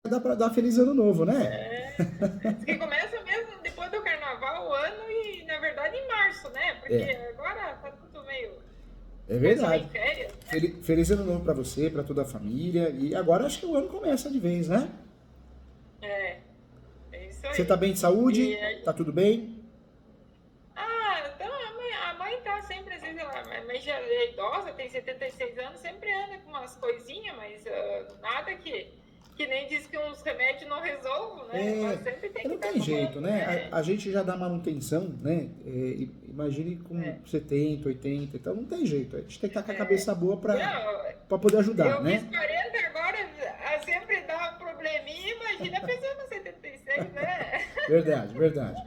Dá pra dar feliz ano novo, né? Diz que começa mesmo depois do carnaval o ano e, na verdade, em março, né? Porque É, agora tá tudo meio. é O pessoal verdade. em férias. Feliz ano novo pra você, pra toda a família. E agora acho que o ano começa de vez, né? É, é isso Você tá aí. bem de E saúde? Tá aí, tudo bem? então a mãe tá sempre, às vezes, a mãe já é idosa, tem 76 anos, sempre anda com umas coisinhas, mas nada que nem diz que uns remédios não resolvam, né? Mas É, sempre tem que não estar tem jeito, tomando, né? né? A gente já dá manutenção, né? Imagine com É, 70, 80, então não tem jeito. A gente tem que estar com a é. cabeça boa Não, pra poder ajudar, eu fiz né? 40 agora, sempre dá um probleminha, imagina a pessoa com 76, né? Verdade, verdade.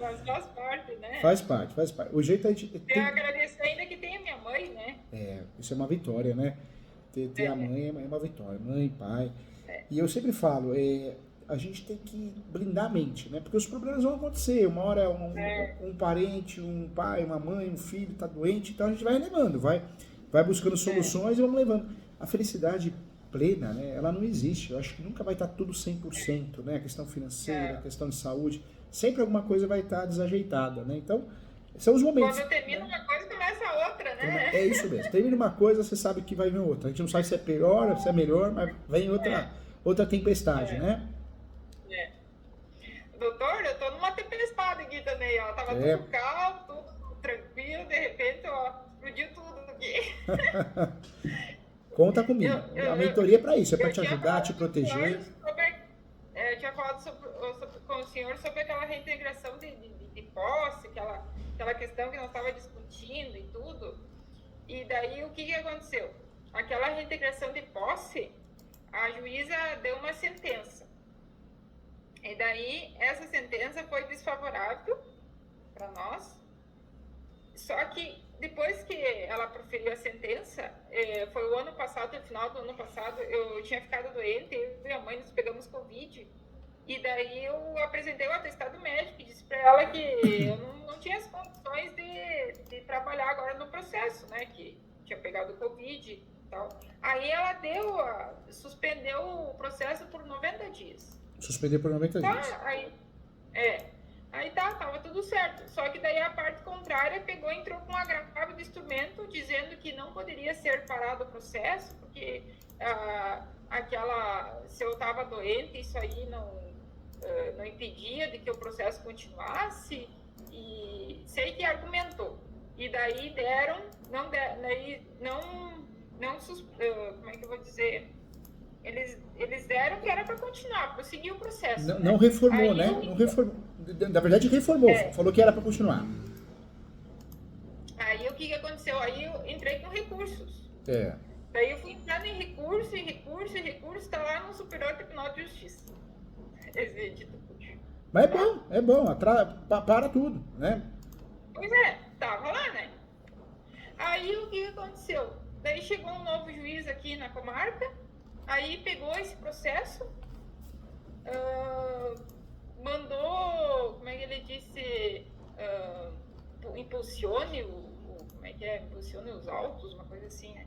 Mas faz parte, né? Faz parte, faz parte. O jeito é a gente Eu tem. agradeço ainda que tem a minha mãe, né? Isso é uma vitória, né? Ter a É, mãe é uma vitória. Mãe, pai. é, E eu sempre falo, a gente tem que blindar a mente, né? Porque os problemas vão acontecer. Uma hora um parente, um pai, uma mãe, um filho está doente, então a gente vai levando, vai buscando é, soluções e vamos levando. A felicidade plena, né? Ela não existe. Eu acho que nunca vai estar tudo 100%, né? A questão financeira, a é. questão de saúde, sempre alguma coisa vai estar desajeitada, né? Então, são os momentos, Quando termina né? uma coisa, começa a outra, né? É isso mesmo. Termina uma coisa, você sabe que vai vir outra. A gente não sabe se é pior, se é melhor, mas vem É, outra tempestade, é, né? é. Doutor, eu tô numa tempestade aqui também, ó. Tava É, tudo calmo, tudo tranquilo, de repente, ó, explodiu tudo aqui. conta Eu, comigo. eu, A eu, mentoria é para isso, é para eu te tinha ajudar, falado te com o senhor proteger. sobre. Eu tinha falado com o senhor sobre aquela reintegração de posse, aquela questão que nós estávamos discutindo e tudo. E daí o que aconteceu? Aquela reintegração de posse, a juíza deu uma sentença. E daí essa sentença foi desfavorável para nós. Só que depois que ela proferiu a sentença, foi o ano passado, no final do ano passado, eu tinha ficado doente, eu e minha mãe nos pegamos Covid. E daí eu apresentei o atestado médico e disse para ela que eu não tinha as condições de trabalhar agora no processo, né? Que tinha pegado Covid e tal. Aí ela suspendeu o processo por 90 dias. Suspender por 90 dias. Tá, é. Aí tava tudo certo. Só que daí a parte contrária pegou e entrou com um agravo de instrumento, dizendo que não poderia ser parado o processo, porque se eu estava doente, isso aí não impedia de que o processo continuasse, e sei que argumentou. E daí como é que eu vou dizer? Eles deram que era para continuar, prosseguir o processo, Não, não né? reformou, Aí né? Não reformou. Na verdade, reformou. Falou que era para continuar. o que aconteceu? Aí eu entrei com recursos. É. Daí eu fui entrando em recurso, está lá no Superior Tribunal de Justiça. Mas Tá? é bom, para tudo, né? Pois é, tava lá, né? Aí o que aconteceu? Daí chegou um novo juiz aqui na comarca, aí pegou esse processo, ah, mandou, como é que ele disse, impulsione como é que é? Impulsione os autos, uma coisa assim, né?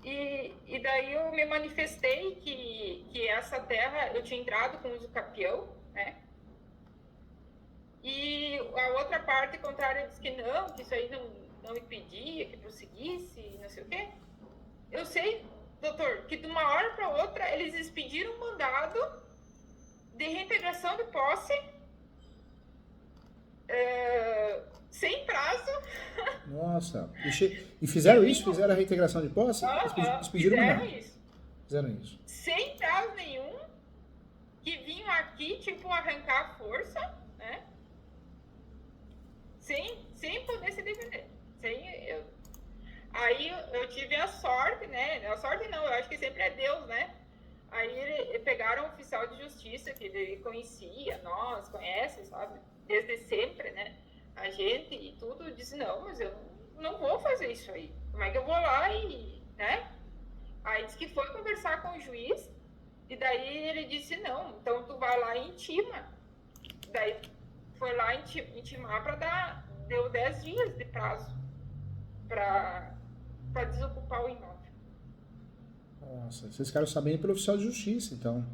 E daí eu me manifestei que essa terra eu tinha entrado com uso capião, né? E a outra parte contrária disse que isso aí não impedia que prosseguisse, não sei o quê. Eu sei, doutor, que de uma hora para outra eles expediram um mandado de reintegração de posse sem prazo. Nossa. E Que fizeram isso? vinham, Fizeram a reintegração de posse? Eles pediram fizeram mandado. isso. Fizeram isso. Sem prazo nenhum, que vinham aqui, tipo, arrancar a força, né? Sem poder se defender. Aí eu tive a sorte, né? A sorte não, eu acho que sempre é Deus, né? Aí pegaram um oficial de justiça que ele conhecia, nós, conhece, sabe? Desde sempre, né? A gente e tudo, disse, não, mas eu não vou fazer isso aí. Como é que eu vou lá né? Aí disse que foi conversar com o juiz, e daí ele disse, não, então tu vai lá e intima. Daí foi lá intimar deu 10 dias de prazo para desocupar o imóvel. Nossa, vocês ficaram sabendo pelo oficial de justiça, então.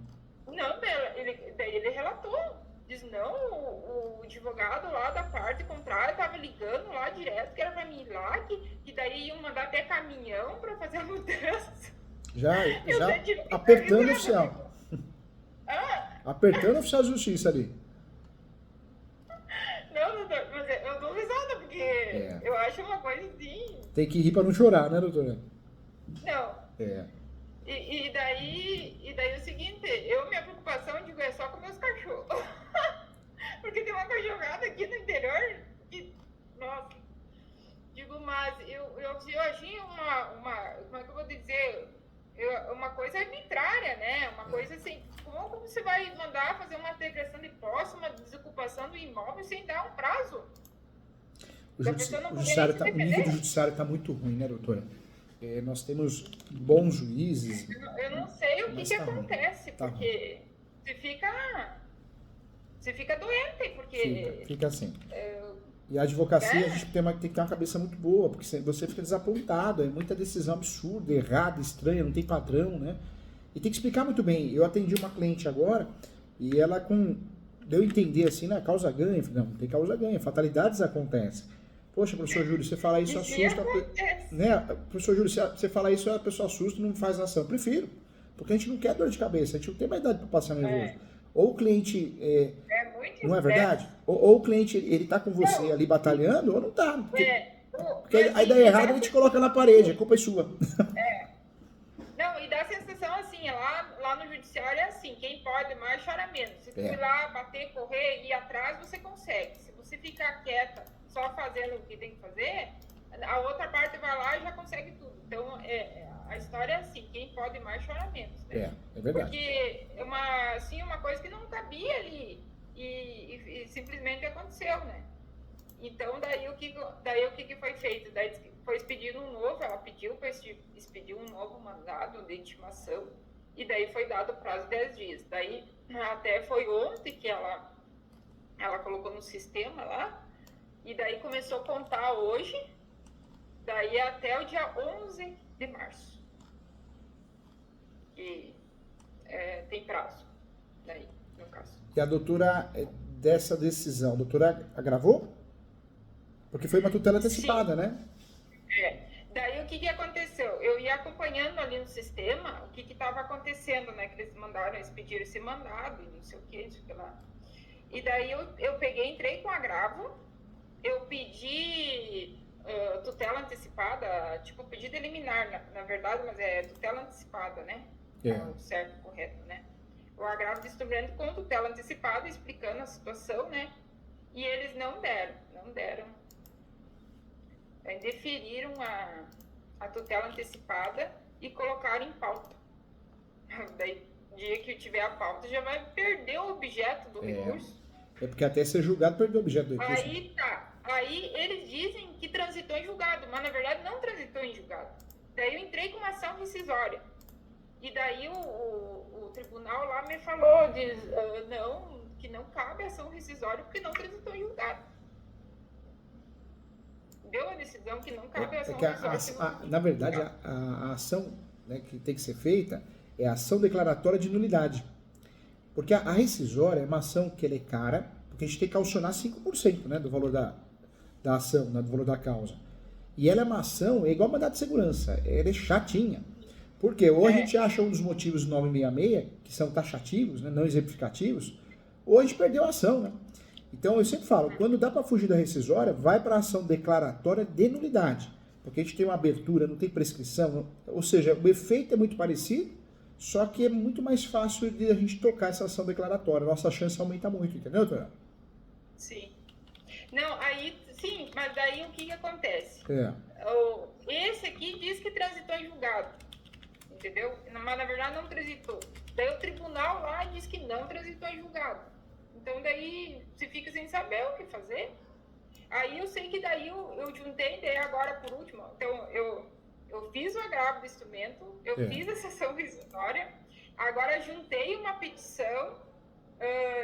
Não, daí ele relatou. Diz, não, o advogado lá da parte contrária estava ligando lá direto, que era para mim ir lá, que daí iam mandar até caminhão para fazer a mudança. Já tive que apertando o dar oficial. Ah, Apertando o oficial de justiça ali. não, doutor, mas eu dou risada, porque eu acho uma coisa assim. Tem que rir pra não chorar, né, doutora? Não. É. E daí é o seguinte, minha preocupação, digo, é só com meus cachorros. Porque tem uma cachorrada aqui no interior que, nossa, digo, mas eu achei como é que eu vou dizer, uma coisa arbitrária, né? Uma coisa assim, como você vai mandar fazer uma integração de posse, uma desocupação do imóvel sem dar um prazo? O nível do judiciário está muito ruim, né, doutora? Nós temos bons juízes. Eu não sei o que acontece, porque você fica doente, porque... Fica assim. E a advocacia, a gente tem que ter uma cabeça muito boa, porque você fica desapontado, é muita decisão absurda, errada, estranha, não tem padrão, né? E tem que explicar muito bem. Eu atendi uma cliente agora, e ela deu a entender assim, né, causa ganha. Não tem causa ganha, fatalidades acontecem. Poxa, professor Júlio, você falar isso assusta. Né? Professor Júlio, você falar isso, a pessoa assusta e não faz ação. Eu prefiro, porque a gente não quer dor de cabeça, a gente não tem mais idade para passar nervoso. Ou o cliente. Não é verdade? Ou o cliente ele tá com você ali batalhando, ou não tá. Porque aí dá errado, a gente coloca na parede, a culpa é sua. Não, e dá a sensação assim, lá no judiciário é assim, quem pode mais chora menos. Se tu ir lá, bater, correr, ir atrás, você consegue. Se você ficar quieta, só fazendo o que tem que fazer, a outra parte vai lá e já consegue tudo. Então, a história é assim, quem pode mais chora menos. Né? É verdade. Porque é uma coisa que não cabia ali e simplesmente aconteceu, né? Então, daí o que foi feito? Daí foi expedido um novo, ela pediu para expedir um novo mandado de intimação e daí foi dado o prazo de 10 dias. Daí, até foi ontem que ela colocou no sistema lá, e daí começou a contar hoje, daí até o dia 11 de março. Que tem prazo, daí, no caso. E a doutora, dessa decisão, a doutora agravou? Porque foi uma tutela antecipada, né? Daí o que aconteceu? Eu ia acompanhando ali no sistema o que estava acontecendo, né? Que eles mandaram, eles pediram esse mandado e não sei o que, não sei o que lá. E daí eu entrei com agravo, eu pedi tutela antecipada, tipo pedido liminar, na verdade, mas é tutela antecipada, né? É o certo, correto, né? O agravo de instrumento com tutela antecipada, explicando a situação, né? E eles não deram. Deferiram a tutela antecipada e colocaram em pauta. Daí, dia que tiver a pauta, já vai perder o objeto do recurso. Porque até ser julgado, perdeu o objeto do recurso. Aí tá. Aí eles dizem que transitou em julgado, mas na verdade não transitou em julgado. Daí eu entrei com uma ação rescisória. E daí o tribunal lá me falou, que não cabe ação rescisória porque não transitou em julgado. Deu a decisão que não cabe ação rescisória. Na verdade, a ação, né, que tem que ser feita é a ação declaratória de nulidade. Porque a rescisória é uma ação que ela é cara, porque a gente tem que calcionar 5%, né, do valor da ação, né, do valor da causa. E ela é uma ação, é igual mandado de segurança, ela é chatinha. Porque ou a gente acha um dos motivos 966, que são taxativos, né, não exemplificativos, ou a gente perdeu a ação, né? Então eu sempre falo, quando dá para fugir da rescisória, vai para a ação declaratória de nulidade. Porque a gente tem uma abertura, não tem prescrição, ou seja, o efeito é muito parecido, só que é muito mais fácil de a gente tocar essa ação declaratória. Nossa chance aumenta muito, entendeu, doutora? Sim. Não, sim, mas daí o que acontece? Esse aqui diz que transitou em julgado, entendeu? Mas na verdade não transitou. Daí o tribunal lá diz que não transitou em julgado. Então daí você fica sem saber o que fazer. Aí eu sei que daí eu juntei, daí agora por último, então eu fiz o agravo do instrumento, eu fiz a sessão rescisória, agora juntei uma petição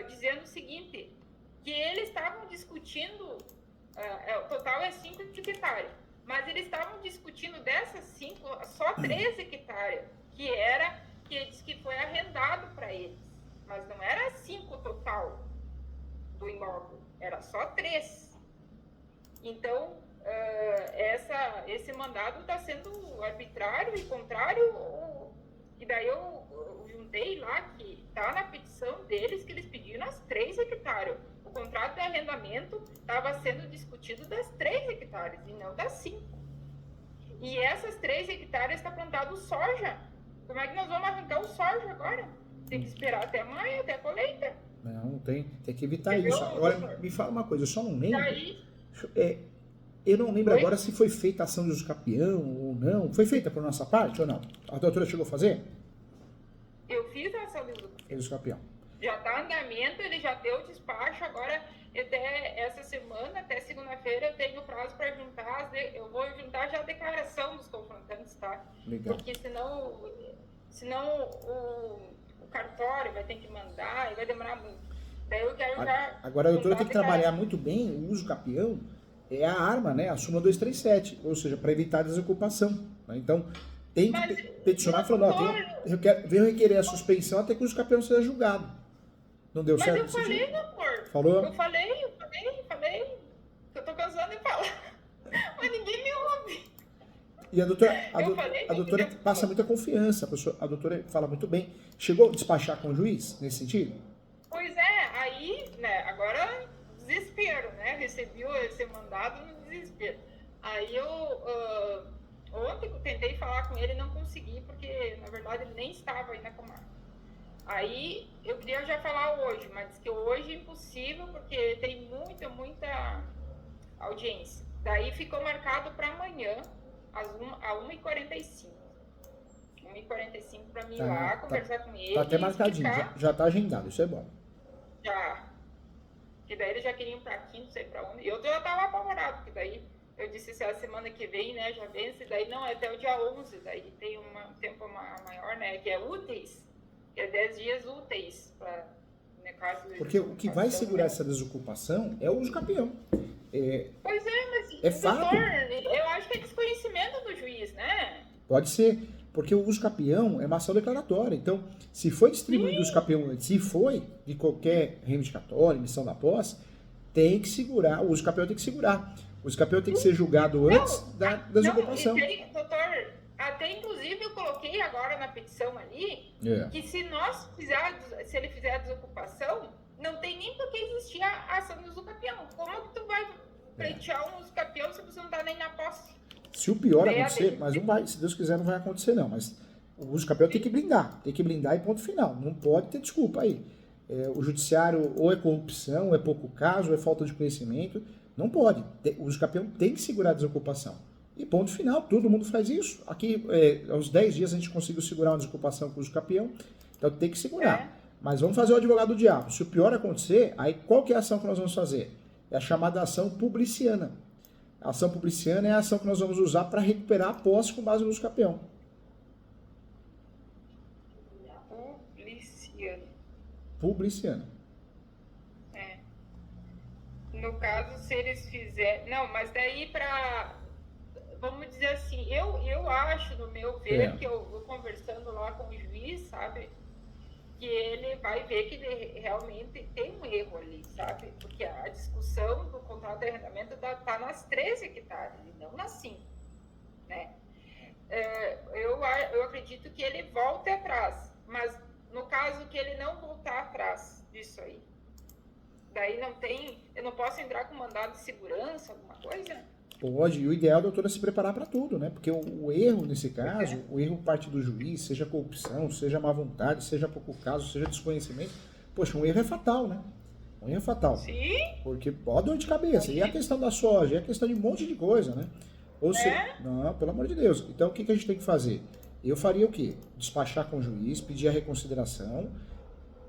dizendo o seguinte, que eles estavam discutindo, o total é 5 hectares, mas eles estavam discutindo dessas 5, só 3 hectares, que diz que foi arrendado para eles, mas não era 5 total do imóvel, era só 3. Então, esse mandado está sendo arbitrário e contrário, e daí eu juntei lá que está na petição deles que eles pediram as 3 hectares. O contrato de arrendamento estava sendo discutido das 3 hectares e não das 5. E essas 3 hectares está plantado soja. Como é que nós vamos arrancar o soja agora? Tem que esperar até maio, até a colheita. Não, tem que evitar isso. Agora, me fala uma coisa, eu só não lembro. Eu não lembro agora se foi feita a ação de usucapião ou não. Foi feita por nossa parte ou não? A doutora chegou a fazer? Eu fiz a ação de usucapião. Já está em andamento, ele já deu despacho. Agora, até essa semana, até segunda-feira, eu tenho prazo para juntar. Eu vou juntar já a declaração dos confrontantes, tá? Legal. Porque senão o cartório vai ter que mandar e vai demorar muito. Daí eu quero já. Agora a doutora tem que trabalhar muito bem o usucapião. É a arma, né? A súmula 237, ou seja, para evitar a desocupação. Né? Então, tem que peticionar falando, venho requerer a suspensão até que o usucapião seja julgado. Não deu certo? Mas eu falei, doutor. Falou? Eu falei. Eu tô cansando de falar. Mas ninguém me ouve. E a doutora passa muita confiança, a doutora fala muito bem. Chegou a despachar com o juiz nesse sentido? Pois é, aí, né, agora desespero, né? Recebi esse mandado no desespero. Aí ontem eu tentei falar com ele e não consegui, porque na verdade ele nem estava aí na comarca. Aí eu queria já falar hoje, mas disse que hoje é impossível, porque tem muita audiência. Daí ficou marcado para amanhã, às 1h45. 1h45 para mim ir lá, conversar com ele. Tá até marcadinho, já tá agendado, isso é bom. Já. Que daí eles já queriam pra aqui, não sei pra onde. E eu já tava apavorado, porque daí eu disse se a semana que vem, né, já vence, daí não, é até o dia 11, daí tem um tempo maior, né, que é úteis, que é 10 dias úteis pra, né, caso de porque o que vai segurar essa desocupação é o usucapião. Pois é, mas é fato. Doutor, eu acho que é desconhecimento do juiz, né? Pode ser, porque o usucapião é uma ação declaratória. Então, se foi distribuído o usucapião antes, se foi de qualquer reivindicatório, emissão da posse, tem que segurar, o usucapião tem que segurar. O usucapião tem que ser julgado antes da desocupação. Doutor, até inclusive eu coloquei agora na petição ali, que se ele fizer a desocupação, não tem nem por que existir a ação do usucapião. Como que tu vai pleitear um usucapião se você não está nem na posse? Se o pior acontecer, mas não vai, se Deus quiser, não vai acontecer não, mas o usucapião tem que blindar e ponto final, não pode ter desculpa aí. O judiciário ou é corrupção, ou é pouco caso, ou é falta de conhecimento, não pode. O usucapião tem que segurar a desocupação. E ponto final, todo mundo faz isso. Aqui, aos 10 dias a gente conseguiu segurar uma desocupação com o usucapião, então tem que segurar. Mas vamos fazer o advogado do diabo. Se o pior acontecer, aí qual que é a ação que nós vamos fazer? É a chamada ação publiciana. A ação publiciana é a ação que nós vamos usar para recuperar a posse com base no usucapião. Publiciana. No caso, se eles fizerem... Não, mas daí para... Vamos dizer assim, eu acho, no meu ver, que eu vou conversando lá com o juiz, sabe? Que ele vai ver que ele realmente tem um erro ali, sabe? Porque a discussão do contrato de arrendamento está nas 13 hectares e não nas 5, né? Eu acredito que ele volte atrás, mas no caso que ele não voltar atrás disso aí, daí eu não posso entrar com mandado de segurança, alguma coisa? Pode, e o ideal é a doutora se preparar para tudo, né? Porque o erro, nesse caso, o erro parte do juiz, seja corrupção, seja má vontade, seja pouco caso, seja desconhecimento. Poxa, um erro é fatal, né? Um erro é fatal. Sim. Porque ó, dor de cabeça. E a questão da soja, e a questão de um monte de coisa, né? Ou seja, não, pelo amor de Deus. Então, o que a gente tem que fazer? Eu faria o quê? Despachar com o juiz, pedir a reconsideração.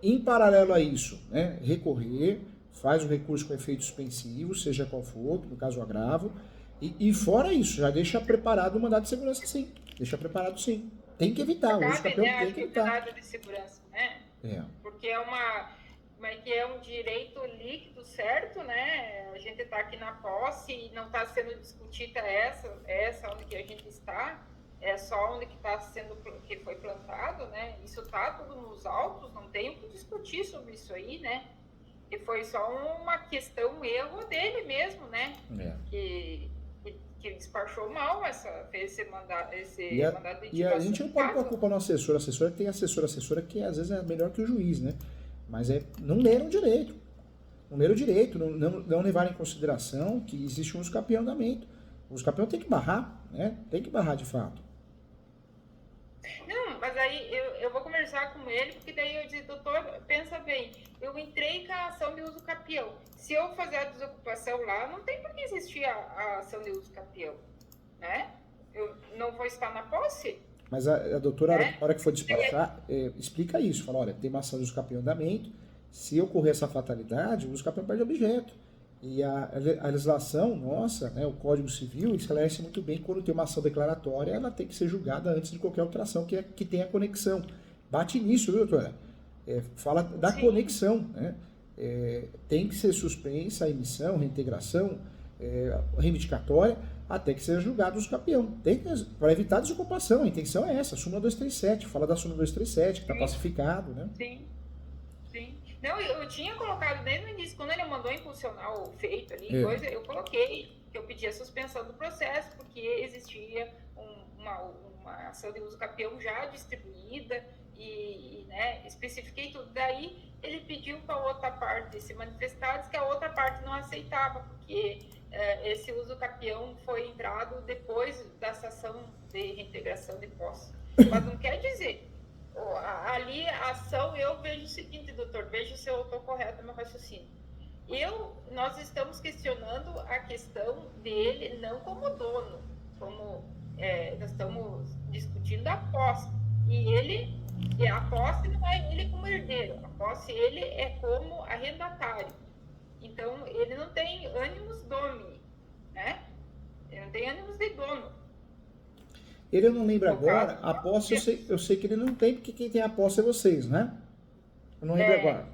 Em paralelo a isso, né? Recorrer, faz o recurso com efeito suspensivo, seja qual for, no caso o agravo. E fora isso, já deixa preparado o mandado de segurança, sim. Deixa preparado, sim. Tem que evitar. O usucapião tem que evitar. Mandado de segurança, né? Porque é um direito líquido, certo, né? A gente está aqui na posse e não está sendo discutida essa onde que a gente está. é só onde que foi plantado, né? Isso está tudo nos autos, não tem o que discutir sobre isso aí, né? E foi só uma questão, um erro dele mesmo, né? Que despachou mal fez esse mandado de E a ativação gente não em pode pôr a casa. culpa no assessor. Assessora tem assessora que às vezes é melhor que o juiz, né? Mas não leram direito. Não leram direito, não levaram em consideração que existe um uso capião-andamento. O uso capião tem que barrar, né? Tem que barrar de fato. Não, mas aí eu vou conversar com ele, porque daí eu disse, doutor, pensa bem, eu entrei com a ação de uso capião. Se eu fazer a desocupação lá, não tem por que existir a ação de uso capião, né? Eu não vou estar na posse. Mas a doutora, né? na hora que for despachar, explica isso. Fala, olha, tem uma ação de uso capião em andamento, se ocorrer essa fatalidade, o uso capião perde objeto. E a legislação nossa, né, o Código Civil, esclarece muito bem que quando tem uma ação declaratória, ela tem que ser julgada antes de qualquer outra ação que tenha conexão. Bate nisso, viu, doutora? Fala da Sim. conexão, né? Tem que ser suspensa a emissão, reintegração, reivindicatória, até que seja julgado o uso capião. Para evitar desocupação, a intenção é essa, a súmula 237, fala da súmula 237, que está pacificado, né? Sim. Não, eu tinha colocado desde o início, quando ele mandou impulsionar o feito ali, eu coloquei que eu pedi a suspensão do processo, porque existia uma ação de uso capião já distribuída e né, especifiquei tudo. Daí ele pediu para a outra parte se manifestar, disse que a outra parte não aceitava, porque esse uso capião foi entrado depois dessa ação de reintegração de posse. Mas não quer dizer... Ali, a ação, eu vejo o seguinte, doutor, veja se eu estou correto no meu raciocínio. Nós estamos questionando a questão dele não como dono, nós estamos discutindo a posse. E a posse não é ele como herdeiro, a posse ele é como arrendatário. Então, ele não tem ânimos domini, né? Ele não tem ânimos de dono. Ele eu não lembro agora, a posse eu sei que ele não tem, porque quem tem a posse é vocês, né? Eu não lembro agora.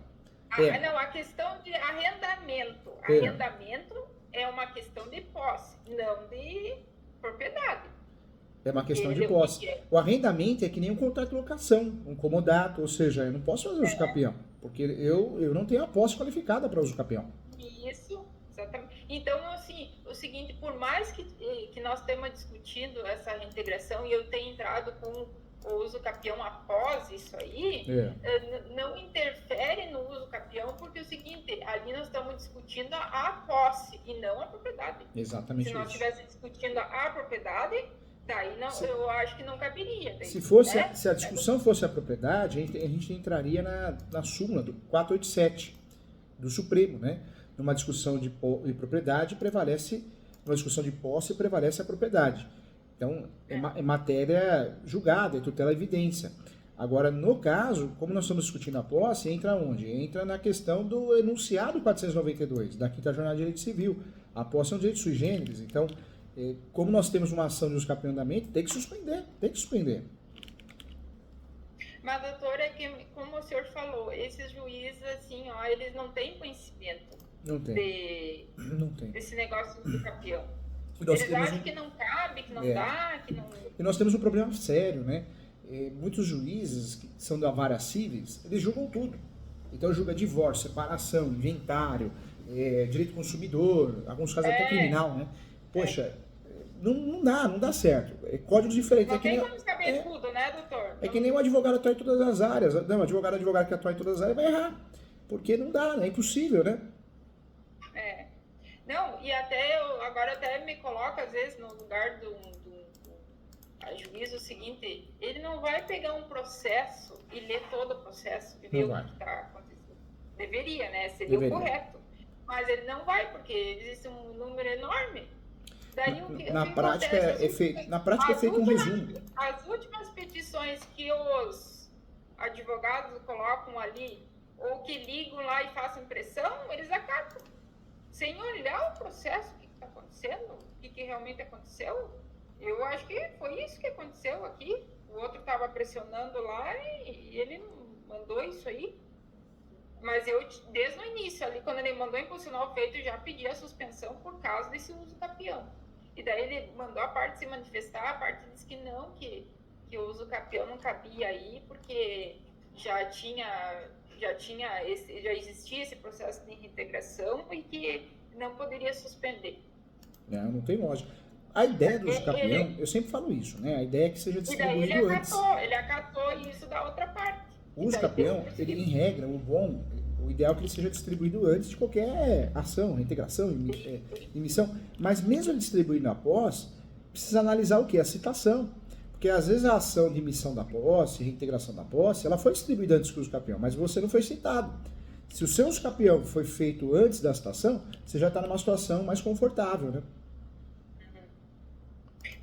Não, a questão de arrendamento. Arrendamento é uma questão de posse, não de propriedade. É uma questão de posse. O arrendamento é que nem um contrato de locação, um comodato, ou seja, eu não posso fazer uso capião, porque eu não tenho a posse qualificada para uso capião. Isso, exatamente. Então, assim, o seguinte, por mais que nós estemos discutindo essa reintegração e eu tenha entrado com o uso capião após isso aí, não interfere no uso capião, porque é o seguinte, ali nós estamos discutindo a posse e não a propriedade. Exatamente. Se nós estivéssemos discutindo a propriedade, daí não, eu acho que não caberia. Daí, se a discussão fosse a propriedade, a gente entraria na súmula do 487 do Supremo, né? Numa discussão de propriedade prevalece, numa discussão de posse prevalece a propriedade. Então, é matéria julgada, é tutela evidência. Agora, no caso, como nós estamos discutindo a posse, entra onde? Entra na questão do enunciado 492, da Quinta Jornada de Direito Civil. A posse é um direito sui generis, então, como nós temos uma ação de uso capião em andamento, tem que suspender. Mas, doutora, como o senhor falou, esses juízes, assim, ó, eles não têm conhecimento desse negócio do capião. Eles acham que não cabe, que não dá, que não... E nós temos um problema sério, né? Muitos juízes que são da vara civis, eles julgam tudo. Então julga divórcio, separação, inventário, direito do consumidor, alguns casos até criminal, né? Poxa, não dá certo. Códigos diferentes. Não tem como saber tudo, né, doutor? É que nem um advogado atua em todas as áreas. Não, um advogado que atua em todas as áreas vai errar. Porque não dá, é impossível, né? Não, e agora até me coloca, às vezes, no lugar a juiz o seguinte, ele não vai pegar um processo e ler todo o processo e ver o que está acontecendo. Deveria, né? Seria o correto. Mas ele não vai, porque existe um número enorme. Daí, na prática é feito um resumo. As últimas petições que os advogados colocam ali, ou que ligam lá e façam pressão, eles acatam. Sem olhar o processo, o que está acontecendo, o que realmente aconteceu. Eu acho que foi isso que aconteceu aqui. O outro estava pressionando lá e ele mandou isso aí. Mas eu, desde o início, ali, quando ele mandou impulsionar o feito, eu já pedi a suspensão por causa desse uso capião. E daí ele mandou a parte se manifestar, a parte disse que não, que o uso capião não cabia aí, porque já existia esse processo de reintegração e que não poderia suspender. Não tem lógica. A ideia do uso capião, eu sempre falo isso, né? A ideia é que seja distribuído antes. Ele acatou isso da outra parte. O uso capião, ele, em regra, o ideal é que ele seja distribuído antes de qualquer ação, reintegração, emissão. Mas mesmo ele distribuindo após, precisa analisar o quê? A citação. Porque às vezes a ação de emissão da posse, reintegração da posse, ela foi distribuída antes que o uso capião, mas você não foi citado. Se o seu uso capião foi feito antes da citação, você já está numa situação mais confortável, né?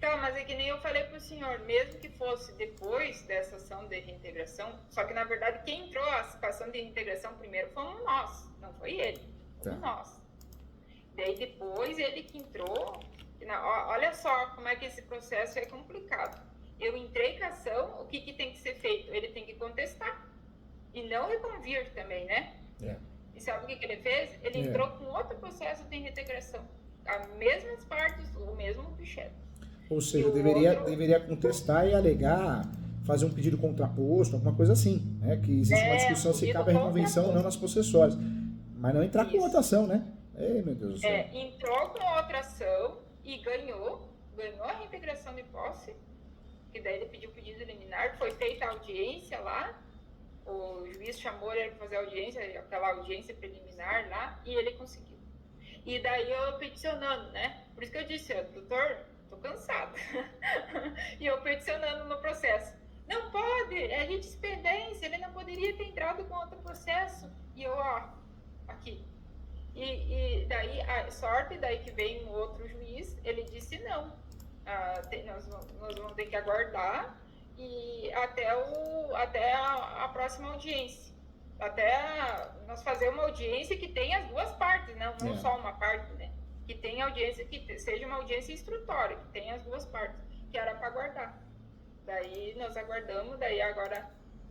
Tá, mas é que nem eu falei pro senhor, mesmo que fosse depois dessa ação de reintegração, só que na verdade quem entrou a ação de reintegração primeiro fomos nós, não foi ele, fomos nós. Daí depois ele que entrou, olha só como é que esse processo é complicado. Eu entrei com a ação, o que tem que ser feito? Ele tem que contestar e não reconvir também, né? E sabe o que ele fez? Ele entrou com outro processo de reintegração, as mesmas partes, o mesmo objeto. Ou seja, deveria contestar e alegar, fazer um pedido contraposto, alguma coisa assim, né? Que existe uma discussão se cabe a reconvenção ou não nas possessórias. Mas não entrar com outra ação, né? Ei, meu Deus do céu. Entrou com outra ação e ganhou a reintegração de posse, que daí ele pediu pedido liminar, foi feita a audiência lá, o juiz chamou ele para fazer a audiência, aquela audiência preliminar lá, e ele conseguiu. E daí eu peticionando, né? Por isso que eu disse, doutor, tô cansada. E eu peticionando no processo. Não pode, é litisπendência, ele não poderia ter entrado com outro processo. E eu, aqui. E daí, a sorte, daí que veio um outro juiz, ele disse não. Nós vamos ter que aguardar e até a próxima audiência. Nós fazer uma audiência que tenha as duas partes, não só uma parte, né? Que tenha audiência, que seja uma audiência instrutória, que tenha as duas partes, que era para aguardar. Daí nós aguardamos, daí agora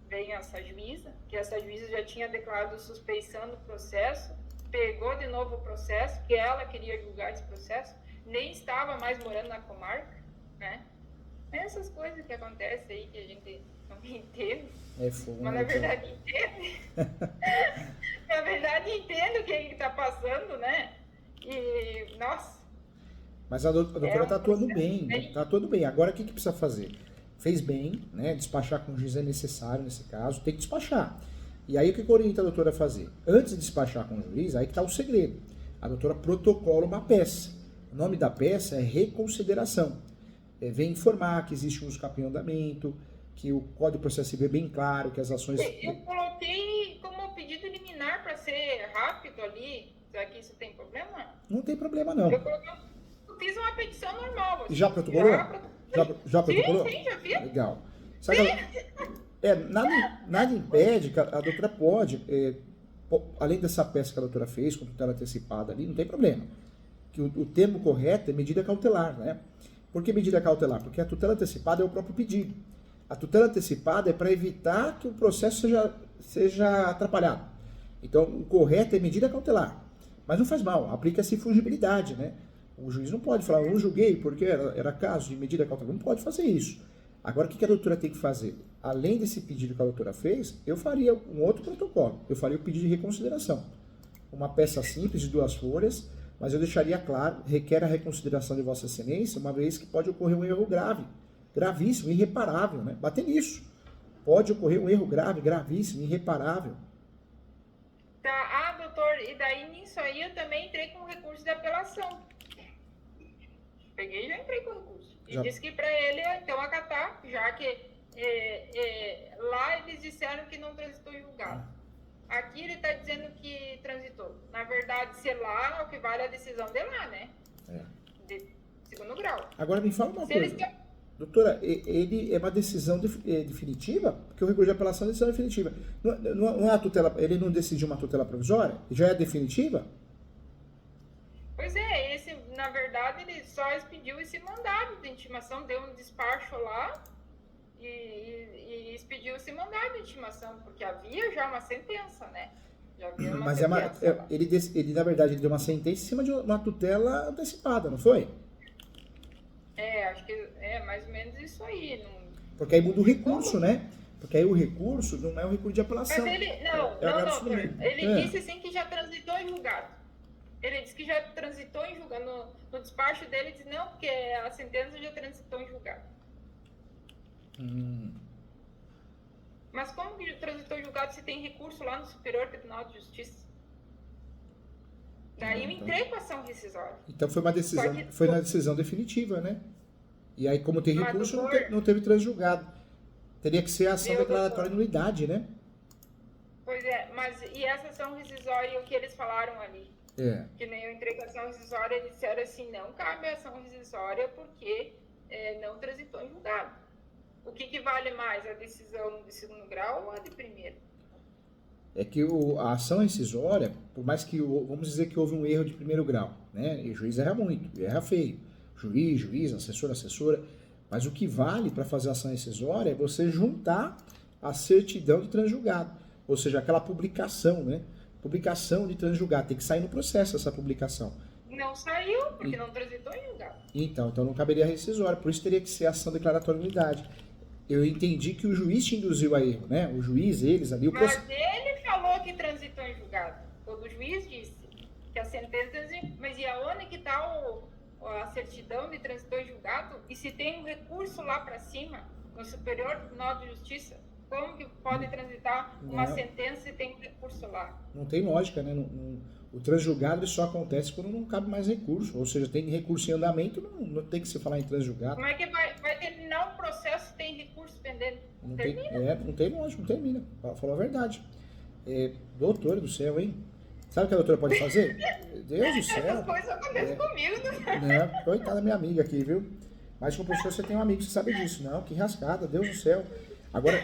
vem essa juíza, que essa juíza já tinha declarado suspeição do processo, pegou de novo o processo, que ela queria julgar esse processo, nem estava mais morando na comarca, né? Essas coisas que acontecem aí que a gente não entende. Mas na verdade entende. Na verdade entende o que está passando, né? E, nossa. Mas a doutora está atuando bem, né? Está atuando bem. Agora o que precisa fazer? Fez bem, né? Despachar com o juiz é necessário nesse caso, tem que despachar. E aí o que orienta a doutora a fazer? Antes de despachar com o juiz, aí que está o segredo. A doutora protocola uma peça. O nome da peça é reconsideração. Vem informar que existe um uso capião em andamento, que o Código de Processo Civil é bem claro, que as ações... Eu coloquei como pedido liminar para ser rápido ali. Será que isso tem problema? Não tem problema, não. Eu fiz uma petição normal. Assim. Já protocolou? Já protocolou? Sim, já fiz. Legal. Sabe nada impede que a doutora pode, além dessa peça que a doutora fez, com tutela antecipada ali, não tem problema. Que o termo correto é medida cautelar, né? Por que medida cautelar? Porque a tutela antecipada é o próprio pedido. A tutela antecipada é para evitar que o processo seja atrapalhado. Então, o correto é medida cautelar. Mas não faz mal, aplica-se fungibilidade, né? O juiz não pode falar, eu julguei porque era caso de medida cautelar. Não pode fazer isso. Agora, o que a doutora tem que fazer? Além desse pedido que a doutora fez, eu faria um outro protocolo. Eu faria o pedido de reconsideração. Uma peça simples de 2 folhas, mas eu deixaria claro, requer a reconsideração de Vossa Excelência, uma vez que pode ocorrer um erro grave, gravíssimo, irreparável, né? Bater nisso. Pode ocorrer um erro grave, gravíssimo, irreparável. Tá, doutor, e daí nisso aí eu também entrei com recurso de apelação. Peguei e já entrei com recurso. E disse que para ele, então, acatar, já que lá eles disseram que não transitou em julgado. Aqui ele está dizendo que transitou. Na verdade, se lá, o que vale é a decisão de lá, né? De segundo grau. Agora me fala uma coisa. Doutora, ele é uma decisão definitiva? Porque o recurso de apelação é decisão definitiva. Não é a tutela, ele não decidiu uma tutela provisória? Já é definitiva? Pois é, na verdade, ele só expediu esse mandado de intimação, deu um despacho lá e expediu esse mandado de intimação, porque havia já uma sentença, né? Já havia uma sentença ele, na verdade, ele deu uma sentença em cima de uma tutela antecipada, não foi? acho que é mais ou menos isso aí. Não... Porque aí muda o recurso, né? Porque aí o recurso não é um recurso de apelação. Mas ele, não, ele disse assim que já transitou em julgado. Ele disse que já transitou em julgado. No despacho dele, ele disse não, porque a sentença já transitou em julgado. Mas como que transitou em julgado se tem recurso lá no Superior Tribunal de Justiça? Daí eu entrei com a ação rescisória. Então foi uma decisão, foi na decisão definitiva, né? E aí, como tem recurso, não teve transjulgado. Teria que ser a ação declaratória de nulidade, né? Pois é, mas e essa ação rescisória, o que eles falaram ali? Que nem eu entrei com a ação rescisória, eles disseram assim, não cabe a ação rescisória porque não transitou em julgado. O que vale mais, a decisão de segundo grau ou a de primeiro? É que a ação rescisória, por mais que, vamos dizer que houve um erro de primeiro grau, né? E o juiz erra muito, erra feio. Juiz, assessora. Mas o que vale para fazer a ação rescisória é você juntar a certidão de transjulgado. Ou seja, aquela publicação, né? Publicação de transjulgado. Tem que sair no processo essa publicação. Não saiu, porque não transitou em julgado. Então não caberia a rescisória. Por isso teria que ser a ação declaratória de nulidade. Eu entendi que o juiz te induziu a erro, né? O juiz, eles ali... Mas ele falou que transitou em julgado. O juiz disse que a sentença... Mas e aonde que está a certidão de transitou em julgado? E se tem um recurso lá para cima, no Superior Tribunal de Justiça, como que pode transitar uma sentença se tem um recurso lá? Não tem lógica, né? O transjulgado só acontece quando não cabe mais recurso. Ou seja, tem recurso em andamento, não tem que se falar em transjulgado. Como é que vai terminar o processo se tem recurso pendente? Não tem lógica, não termina. Falou a verdade. Doutora do céu, hein? Sabe o que a doutora pode fazer? Deus do céu. Essas coisas acontecem comigo, né? Coitada da minha amiga aqui, viu? Mas como professor você tem um amigo, você sabe disso. Não, que rascada, Deus do céu. Agora,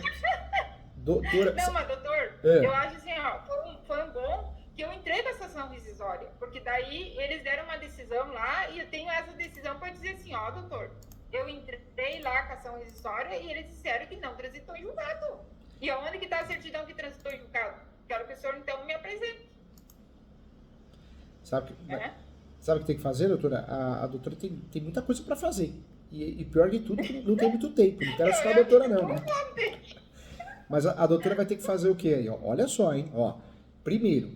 doutora... Não, mas doutor, eu acho assim, ó, foi bom que eu entrei com essa ação rescisória, porque daí eles deram uma decisão lá e eu tenho essa decisão para dizer assim, ó, doutor, eu entrei lá com a ação rescisória e eles disseram que não transitou em julgado. E aonde que está a certidão que transitou em julgado? Quero que o senhor, então, me apresente. Sabe o que tem que fazer, doutora? A doutora tem muita coisa para fazer. E pior de tudo, que não tem muito tempo. Não quero citar a doutora, não, né? Mas a doutora vai ter que fazer o quê aí? Ó, olha só, hein? Ó, primeiro,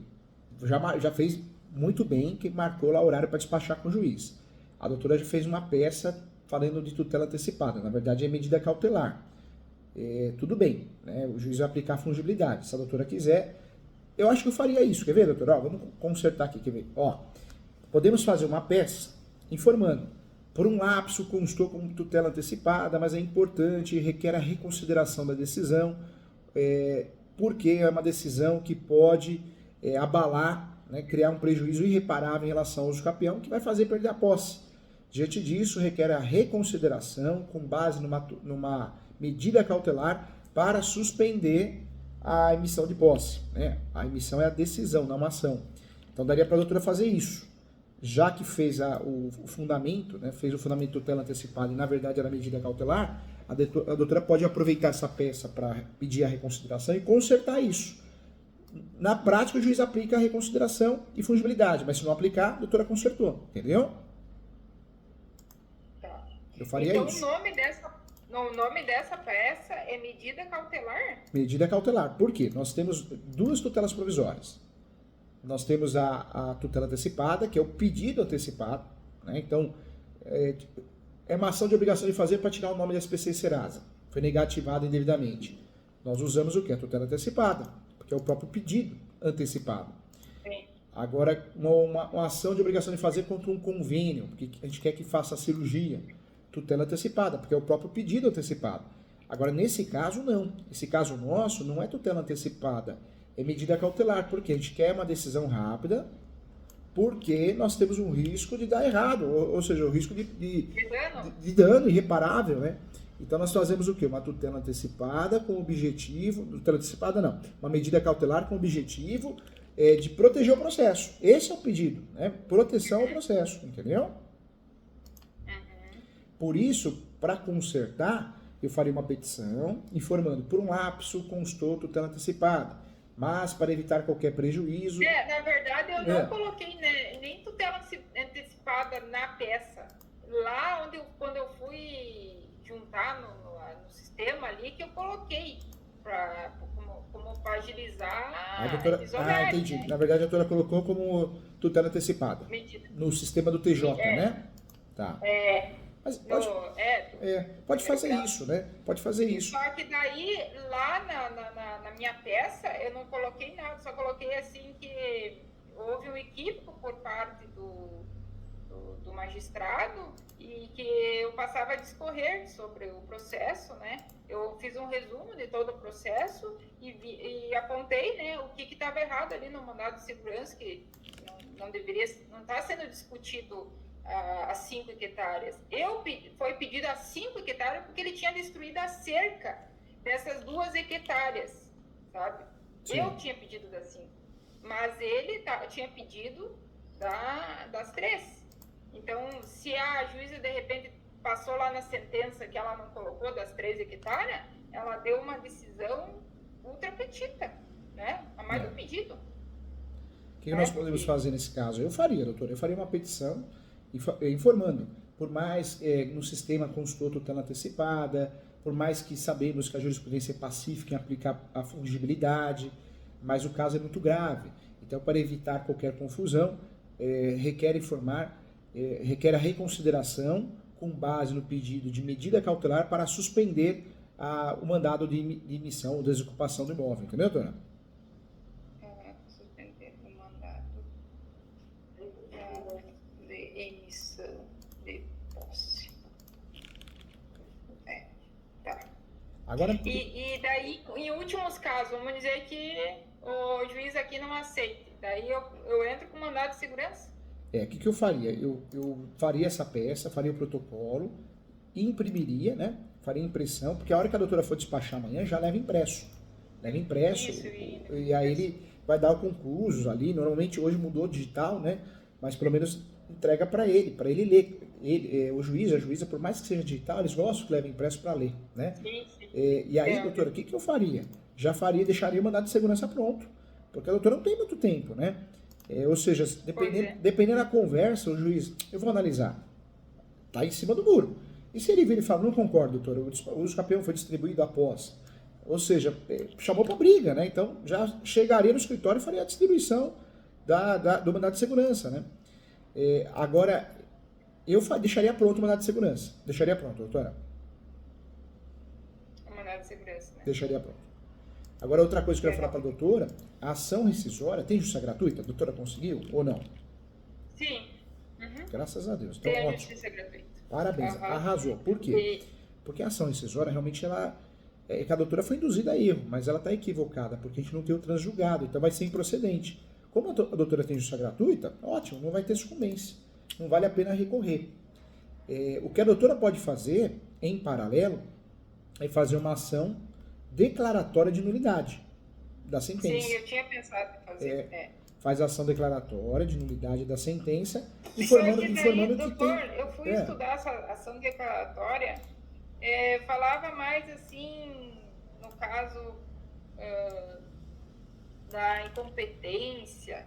já fez muito bem que marcou lá o horário para despachar com o juiz. A doutora já fez uma peça falando de tutela antecipada. Na verdade, é medida cautelar. Tudo bem, né? O juiz vai aplicar a fungibilidade. Se a doutora quiser, eu acho que eu faria isso. Quer ver, doutora? Ó, vamos consertar aqui, quer ver? Ó, podemos fazer uma peça informando. Por um lapso, constou como tutela antecipada, mas é importante, requer a reconsideração da decisão, porque é uma decisão que pode abalar, né, criar um prejuízo irreparável em relação ao uso campeão, que vai fazer perder a posse. Diante disso, requer a reconsideração com base numa medida cautelar para suspender a emissão de posse. Né? A emissão é a decisão, não uma ação. Então, daria para a doutora fazer isso. Já que fez o fundamento, né, fez o fundamento de tutela antecipada e, na verdade, era medida cautelar, a doutora pode aproveitar essa peça para pedir a reconsideração e consertar isso. Na prática, o juiz aplica a reconsideração e fungibilidade, mas se não aplicar, a doutora consertou. Entendeu? Tá. Eu faria então, isso. O nome dessa peça é medida cautelar? Medida cautelar. Por quê? Nós temos duas tutelas provisórias. Nós temos a tutela antecipada, que é o pedido antecipado. Né? Então, é uma ação de obrigação de fazer para tirar o nome da SPC e Serasa. Foi negativado indevidamente. Nós usamos o quê? A tutela antecipada, porque é o próprio pedido antecipado. Sim. Agora, uma ação de obrigação de fazer contra um convênio, porque a gente quer que faça a cirurgia. Tutela antecipada, porque é o próprio pedido antecipado. Agora, nesse caso, não. Esse caso nosso não é tutela antecipada, é medida cautelar, porque a gente quer uma decisão rápida, porque nós temos um risco de dar errado, ou seja, o risco de dano irreparável, né? Então, nós fazemos o quê? Uma tutela antecipada com o objetivo, tutela antecipada não, uma medida cautelar com o objetivo de proteger o processo. Esse é o pedido, né? Proteção ao processo, entendeu? Por isso, para consertar, eu faria uma petição informando, por um lapso constou tutela antecipada, mas para evitar qualquer prejuízo... Na verdade, eu não coloquei nem tutela antecipada na peça. lá quando eu fui juntar no sistema ali, que eu coloquei como para agilizar A doutora, esses horários, entendi. né? Na verdade, a doutora colocou como tutela antecipada. Medida. No sistema do TJ, né? Tá. É, Mas pode fazer isso, né? Pode fazer isso. Só que daí, lá na minha peça, eu não coloquei nada, só coloquei assim que houve um equívoco por parte do magistrado e que eu passava a discorrer sobre o processo, né? Eu fiz um resumo de todo o processo e apontei, né, o que estava errado ali no mandado de segurança, que não está sendo discutido as 5 hectares. Foi pedido as 5 hectares porque ele tinha destruído a cerca dessas 2 hectares, sabe? Sim. Eu tinha pedido das 5, mas ele tinha pedido das 3. Então, se a juíza, de repente, passou lá na sentença que ela não colocou das 3 hectares, ela deu uma decisão ultra petita, né? A mais do pedido. O que nós podemos fazer nesse caso? Eu faria, doutora, uma petição informando, por mais no sistema constou tutela antecipada, por mais que sabemos que a jurisprudência é pacífica em aplicar a fungibilidade, mas o caso é muito grave. Então, para evitar qualquer confusão, requer informar, requer a reconsideração com base no pedido de medida cautelar para suspender o mandado de emissão ou desocupação do imóvel. Entendeu, doutora? Suspender o mandado de emissão de posse. Tá. Agora... E daí, em últimos casos, vamos dizer que o juiz aqui não aceite. Daí eu entro com mandado de segurança? O que eu faria? Eu faria essa peça, faria o protocolo, imprimiria, né? Faria impressão, porque a hora que a doutora for despachar amanhã, já leva impresso. Leva impresso, e aí ele vai dar o concurso ali. Normalmente hoje mudou digital, né? Mas pelo menos entrega para ele ler. O juiz, a juíza, por mais que seja digital, eles gostam que leve impresso para ler, né? Sim. E aí, doutora, o que eu faria? Já deixaria o mandado de segurança pronto, porque a doutora não tem muito tempo, né? Ou seja, dependendo da conversa, o juiz, eu vou analisar, tá em cima do muro. E se ele vir e falar, não concordo, doutor, o uso campeão foi distribuído após, ou seja, chamou para briga, né? Então já chegaria no escritório e faria a distribuição do mandado de segurança, né? Agora, eu deixaria pronto o mandado de segurança. Deixaria pronto, doutora? O mandado de segurança, né? Deixaria pronto. Agora, outra coisa que eu ia falar para a doutora, a ação rescisória tem justiça gratuita? A doutora conseguiu ou não? Sim. Uhum. Graças a Deus. Então, tem justiça gratuita. Parabéns, arrasou. Por quê? Porque a ação rescisória, realmente, que a doutora foi induzida a erro, mas ela está equivocada, porque a gente não tem o transjulgado, então vai ser improcedente. Como a doutora tem justiça gratuita, ótimo, não vai ter sucumbência. Não vale a pena recorrer. O que a doutora pode fazer, em paralelo, é fazer uma ação declaratória de nulidade da sentença. Sim, eu tinha pensado em fazer. Faz a ação declaratória de nulidade da sentença, informando que doutor, eu fui estudar essa ação declaratória, falava mais assim, no caso da incompetência.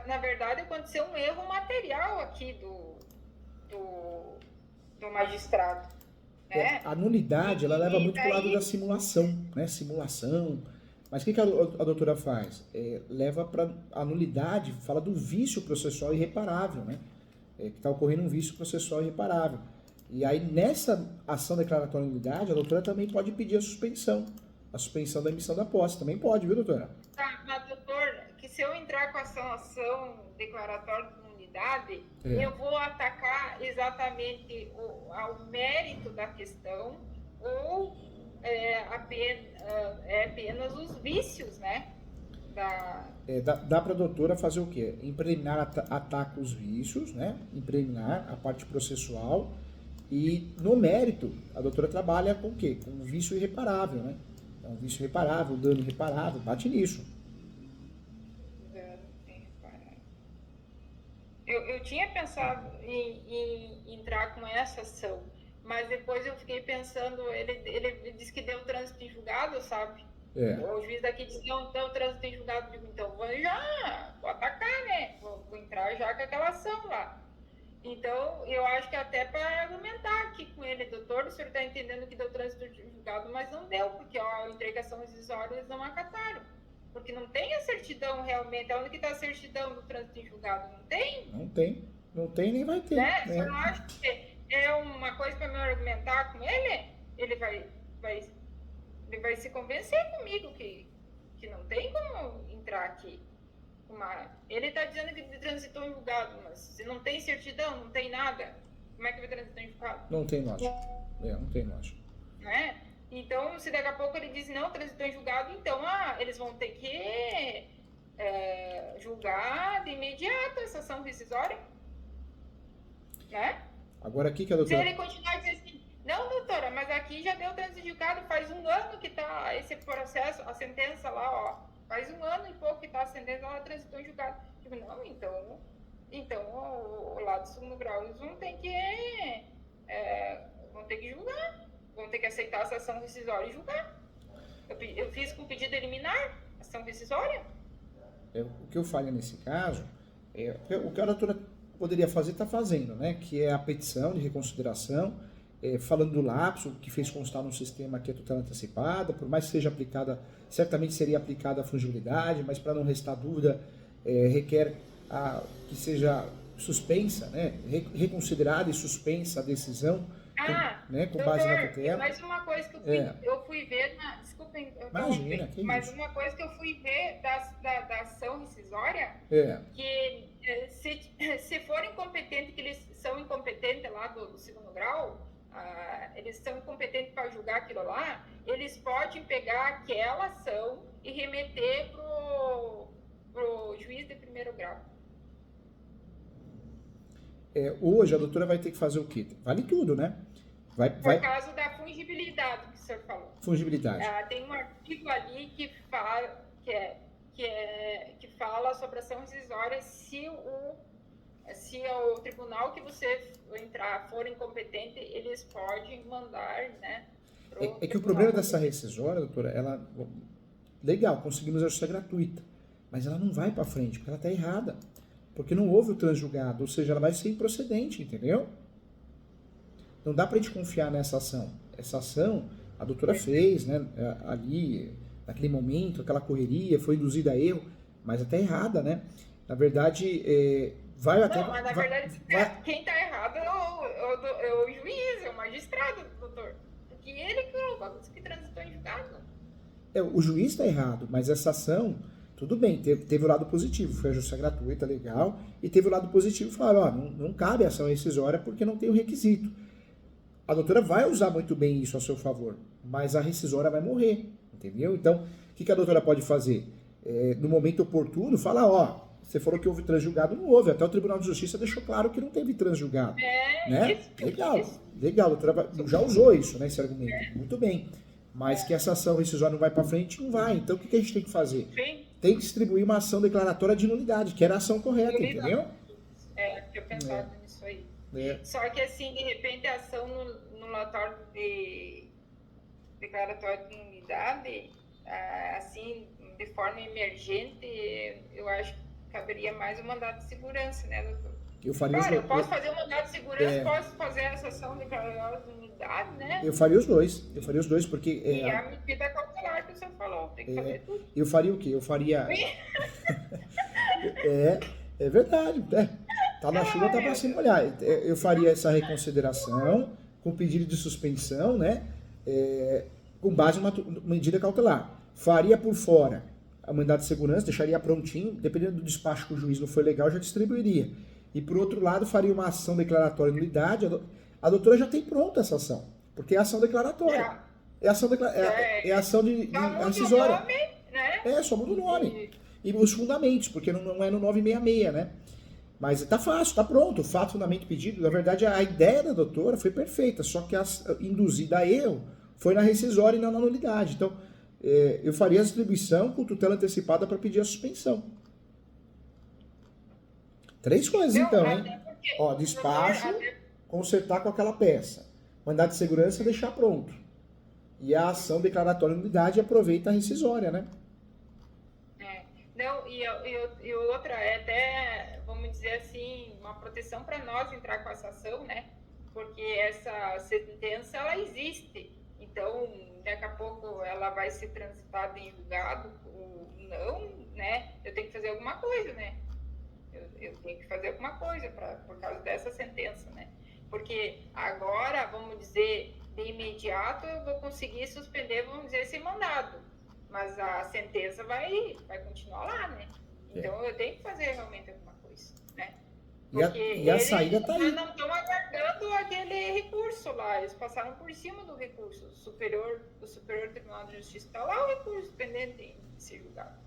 Na verdade, aconteceu um erro material aqui do magistrado. A nulidade, ela leva muito para o lado da simulação, né? Simulação. Mas o que a doutora faz? Leva para a nulidade, fala do vício processual irreparável, né? Que está ocorrendo um vício processual irreparável. E aí, nessa ação declaratória de nulidade, a doutora também pode pedir a suspensão da emissão da posse. Também pode, viu, doutora? Tá, mas doutor, que se eu entrar com a ação declaratória de nulidade, eu vou atacar exatamente ao mérito da questão ou apenas os vícios, né? Dá para a doutora fazer o quê? Em preliminar ataca os vícios, né? Em preliminar a parte processual, e no mérito a doutora trabalha com o quê? Com o vício irreparável, né? É um vício irreparável, dano irreparável, bate nisso. Eu tinha pensado em entrar com essa ação, mas depois eu fiquei pensando, ele disse que deu trânsito em julgado, sabe? O juiz daqui diz, não, então o trânsito tem julgado, digo, então vou atacar, né? Vou entrar já com aquela ação lá. Então, eu acho que até para argumentar aqui com ele, doutor, o senhor está entendendo que deu trânsito julgado, mas não deu, porque a entregação rescisória eles não acataram. Porque não tem a certidão realmente. Onde que está a certidão do trânsito em julgado? Não tem? Não tem. Não tem nem vai ter. Né? O senhor não acha que é uma coisa para me argumentar com ele? Ele vai se convencer comigo que não tem como entrar aqui. Ele está dizendo que transitou em julgado, mas se não tem certidão, não tem nada, como é que vai transitar em julgado? Não tem lógica. Não tem lógica. Né? Então, se daqui a pouco ele diz não, transitou em julgado, então eles vão ter que julgar de imediato essa ação rescisória. Né? Agora aqui que a doutora... Se ele continuar dizendo assim, não, doutora, mas aqui já deu trânsito em julgado, faz 1 ano que está esse processo, a sentença lá, ó. Faz 1 ano e pouco que está a sentença, ela transitou em julgado. Digo, não, então o lado do segundo grau, eles vão ter que julgar, vão ter que aceitar essa ação rescisória e julgar. Eu fiz com pedido eliminar, ação rescisória. O que eu faria nesse caso, o que a doutora poderia fazer, está fazendo, né? Que é a petição de reconsideração, falando do lapso, que fez constar no sistema que é tutela antecipada, por mais que seja aplicada, certamente seria aplicada a fungibilidade, mas para não restar dúvida, requer que seja suspensa, né? Reconsiderada e suspensa a decisão, com base na tutela. Mas uma coisa que eu fui ver, desculpem, imagina, mas uma coisa que eu fui ver da ação rescisória, que se for incompetente, que eles são incompetentes lá do segundo grau, eles são incompetentes para julgar aquilo lá, eles podem pegar aquela ação e remeter pro juiz de primeiro grau. Hoje a doutora vai ter que fazer o quê? Vale tudo, né? Por causa da fungibilidade que o senhor falou. Fungibilidade. Tem um artigo ali que fala sobre ação rescisória se o tribunal que você entrar for incompetente, eles podem mandar, né? Que o problema dessa rescisória, doutora, legal, conseguimos a justiça gratuita, mas ela não vai para frente, porque ela está errada. Porque não houve o transjulgado, ou seja, ela vai ser improcedente, entendeu? Não dá para a gente confiar nessa ação. Essa ação, a doutora fez, né, ali, naquele momento, aquela correria, foi induzida a erro, mas até errada, né? Na verdade, vai até... Não, mas na verdade, quem está errado é o juiz, é o magistrado, doutor. Porque ele que transitou em julgado. O juiz está errado, mas essa ação... Tudo bem, teve o lado positivo, foi a justiça gratuita, legal, e teve o lado positivo, falaram, não cabe a ação rescisória porque não tem o requisito. A doutora vai usar muito bem isso a seu favor, mas a rescisória vai morrer, entendeu? Então, o que a doutora pode fazer? No momento oportuno, falar, você falou que houve transjulgado, não houve, até o Tribunal de Justiça deixou claro que não teve transjulgado. Né? Isso, legal, a doutora já usou isso, né, esse argumento, muito bem. Mas que essa ação rescisória não vai para frente, não vai. Então, o que a gente tem que fazer? Sim. Tem que distribuir uma ação declaratória de nulidade, que era a ação correta, entendeu? Eu pensava nisso aí. Só que, assim, de repente, a ação no relatório de declaratório de nulidade, assim, de forma emergente, eu acho que caberia mais o mandado de segurança, né, doutor? Eu posso fazer o mandado de segurança, posso fazer essa ação declaratória de nulidade, né? Eu faria os dois, porque... E a medida cautelar que o senhor falou, tem que fazer tudo. Eu faria o quê? Eu faria... é verdade, tá na chuva, tá pra se molhar. Eu faria essa reconsideração com pedido de suspensão, né? Com base numa medida cautelar. Faria por fora a mandado de segurança, deixaria prontinho, dependendo do despacho que o juiz não foi legal, já distribuiria. E, por outro lado, faria uma ação declaratória de nulidade. A doutora já tem pronta essa ação, porque é ação declaratória. É ação de rescisória. Né? Só muda o nome. E os fundamentos, porque não é no 966, né? Mas tá fácil, tá pronto. O fato, fundamento, pedido. Na verdade, a ideia da doutora foi perfeita, só que a induzida a erro foi na rescisória e não na nulidade. Então, eu faria a distribuição com tutela antecipada para pedir a suspensão. 3 coisas, então, hein? Despacho, consertar com aquela peça. Mandado de segurança, deixar pronto. E a ação declaratória de nulidade aproveita a rescisória, né? É. Não, e outra é até, vamos dizer assim, uma proteção para nós entrar com essa ação, né? Porque essa sentença, ela existe. Então, daqui a pouco ela vai ser transitada em julgado ou não, né? Eu tenho que fazer alguma coisa, né? Eu tenho que fazer alguma coisa por causa dessa sentença, né? Porque agora, vamos dizer, de imediato eu vou conseguir suspender, vamos dizer, esse mandado. Mas a sentença vai continuar lá, né? Então eu tenho que fazer realmente alguma coisa, né? Porque E a saída tá aí. não estão aguardando aquele recurso lá, eles passaram por cima do recurso. O Superior Tribunal de Justiça está lá o recurso pendente de ser julgado.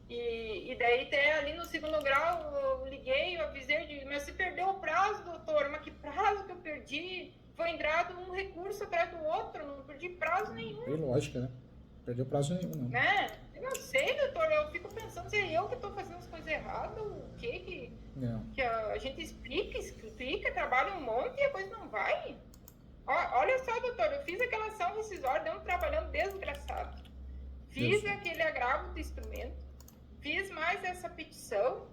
E daí até ali no segundo grau eu liguei, eu avisei, mas você perdeu o prazo, doutor, mas que prazo que eu perdi? Foi entrado um recurso atrás do outro, não perdi prazo nenhum. É lógica, né? Perdeu prazo nenhum, não. Né? Eu não sei, doutor, eu fico pensando se é eu que estou fazendo as coisas erradas, o que a gente explica, trabalha um monte e a coisa não vai. Olha só, doutor, eu fiz aquela ação rescisória, deu um trabalhando desgraçado. Fiz aquele agravo do instrumento, fiz mais essa petição,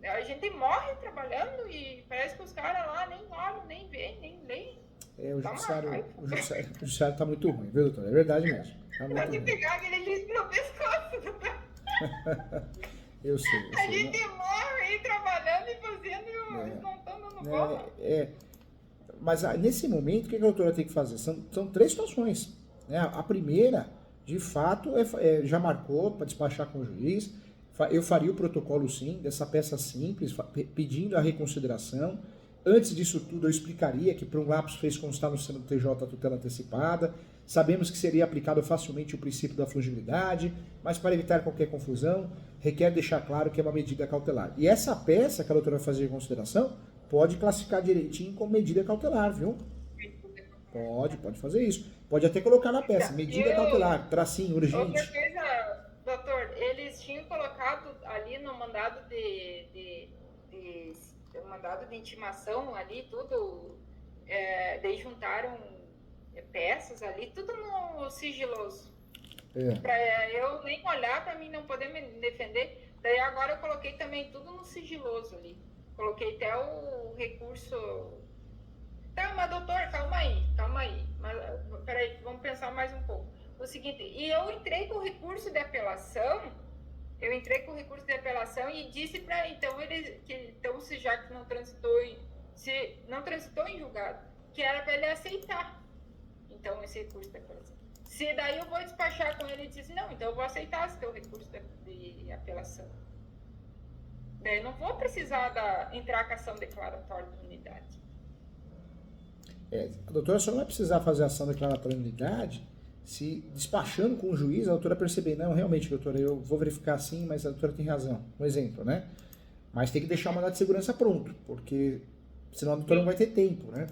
a gente morre trabalhando e parece que os caras lá nem olham, nem veem, nem leem. O judiciário tá muito ruim, viu, doutor? É verdade mesmo. Tá muito ruim. Pegar aquele lixo no pescoço, doutor. Eu sei. A gente morre aí trabalhando e fazendo, desmontando no colo. Mas nesse momento, o que a doutora tem que fazer? São 3 situações. Né? A primeira, de fato, já marcou para despachar com o juiz. Eu faria o protocolo, sim, dessa peça simples, pedindo a reconsideração. Antes disso tudo, eu explicaria que, por um lapso, fez constar no CNTJ a tutela antecipada. Sabemos que seria aplicado facilmente o princípio da fungibilidade, mas para evitar qualquer confusão, requer deixar claro que é uma medida cautelar. E essa peça que a doutora vai fazer em consideração, pode classificar direitinho como medida cautelar, viu? Pode fazer isso. Pode até colocar na peça, medida cautelar, tracinho, urgente. Outra coisa, doutor, eles tinham colocado ali no mandado mandado de intimação ali, tudo, daí juntaram peças ali, tudo no sigiloso. Para eu nem olhar, para mim não poder me defender. Daí agora eu coloquei também tudo no sigiloso ali. Coloquei até o recurso. Tá, mas doutor, calma aí. Mas, peraí, vamos pensar mais um pouco. O seguinte, e eu entrei com o recurso de apelação. E disse para então ele que então se já que não transitou em julgado, que era para ele aceitar. Então esse recurso de apelação. Se daí eu vou despachar com ele e disse não, então eu vou aceitar esse teu recurso de apelação. Daí eu não vou precisar entrar com ação declaratória de nulidade. A doutora só não vai precisar fazer ação declaratória de nulidade se despachando com o juiz, a doutora perceber, não, realmente, doutora, eu vou verificar assim, mas a doutora tem razão. Um exemplo, né? Mas tem que deixar o mandado de segurança pronto, porque senão a doutora não vai ter tempo, né?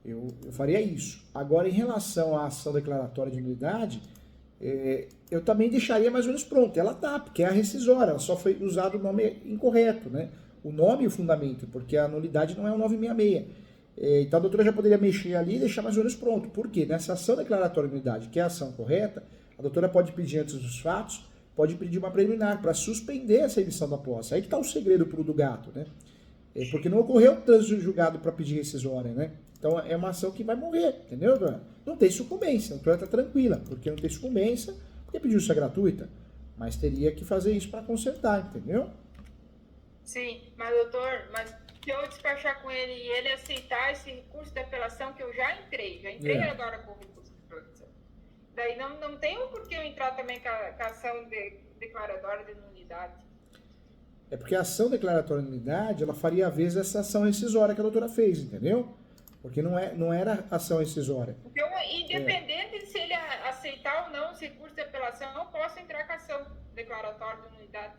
Eu faria isso. Agora, em relação à ação declaratória de nulidade, eu também deixaria mais ou menos pronto. Ela tá, porque é a rescisória, ela só foi usado o nome incorreto, né? O nome e o fundamento, porque a nulidade não é o 966. Então a doutora já poderia mexer ali e deixar mais ou menos pronto. Por quê? Nessa ação declaratória de nulidade, que é a ação correta, a doutora pode pedir antes dos fatos, pode pedir uma preliminar para suspender essa emissão da posse. Aí que está o segredo pulo do gato, né? Porque não ocorreu o trânsito julgado para pedir rescisória, né? Então é uma ação que vai morrer, entendeu, doutora? Não tem sucumbência, a doutora está tranquila, porque não tem sucumbência, porque pediu isso gratuita, mas teria que fazer isso para consertar, entendeu? Sim, mas doutor, se eu despachar com ele e ele aceitar esse recurso de apelação que eu já entrei agora com o recurso de apelação. Daí não tem um porquê eu entrar também com a ação declaratória de nulidade. É porque a ação declaratória de nulidade, ela faria a vez dessa ação rescisória que a doutora fez, entendeu? Porque não era ação rescisória. Então, independente de se ele aceitar ou não esse recurso de apelação, eu posso entrar com a ação declaratória de nulidade.